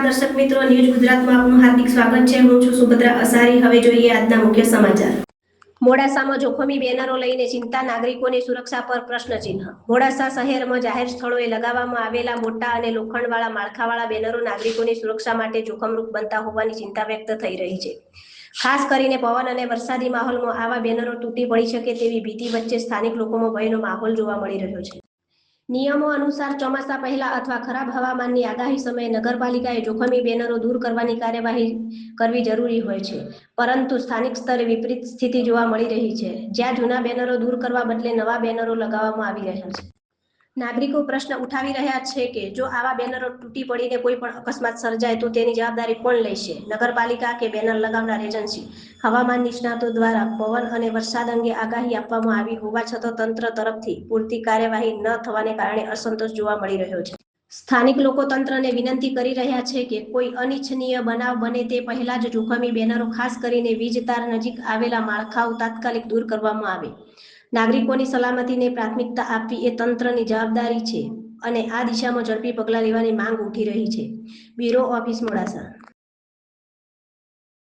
દર્શક મિત્રો, ન્યૂઝ ગુજરાતમાં આપનું હાર્દિક સ્વાગત છે। હું છું સુભદ્રા અસારી। હવે જોઈએ આજના મુખ્ય સમાચાર। મોડાસામાં જોખમી બેનરો લઈને ચિંતા, નાગરિકોની સુરક્ષા પર પ્રશ્નચિહ્ન। મોડાસા શહેરમાં જાહેર સ્થળોએ લગાવવામાં આવેલા મોટા અને લોખંડવાળા માળખાવાળા બેનરો નાગરિકોની સુરક્ષા માટે જોખમરૂપ બનતા હોવાની ચિંતા વ્યક્ત થઈ રહી છે। ખાસ કરીને પવન અને વરસાદી માહોલમાં આવા બેનરો તૂટી પડી શકે તેવી ભીતિ વચ્ચે સ્થાનિક લોકોમાં ભયનો માહોલ જોવા મળી રહ્યો છે। નિયમો અનુસાર ચોમાસા પહેલા અથવા ખરાબ હવામાનની આગાહી સમયે નગરપાલિકાએ જોખમી બેનરો દૂર કરવાની કાર્યવાહી કરવી જરૂરી હોય છે, પરંતુ સ્થાનિક સ્તરે વિપરીત સ્થિતિ જોવા મળી રહી છે, જ્યાં જૂના બેનરો દૂર કરવા બદલે નવા બેનરો લગાવવામાં આવી રહ્યા છે। નાગરિકો પ્રશ્ન ઉઠાવી રહ્યા છે કે જો આવા બેનરો તૂટી પડીને કોઈ પણ અકસ્માત સર્જાય તો તેની જવાબદારી કોણ લેશે? નગરપાલિકા કે બેનર લગાવનાર એજન્સી? હવામાન નિષ્ણાતો દ્વારા પવન અને વરસાદ અંગે આગાહી આપવામાં આવી હોવા છતાં તંત્ર તરફથી પૂરતી કાર્યવાહી ન થવાને કારણે અસંતોષ જોવા મળી રહ્યો છે। સ્થાનિક લોકો તંત્રને વિનંતી કરી રહ્યા છે કે કોઈ અનિચ્છનીય બનાવ બને તે પહેલા જ જોખમી બેનરો, ખાસ કરીને વીજ તાર નજીક આવેલા માળખાઓ તાત્કાલિક દૂર કરવામાં આવે। નાગરિકોની સલામતીને પ્રાથમિકતા આપવી એ તંત્રની જવાબદારી છે અને આ દિશામાં ઝડપી પગલાં લેવાની માંગ ઉઠી રહી છે। Bureau office, Modasa.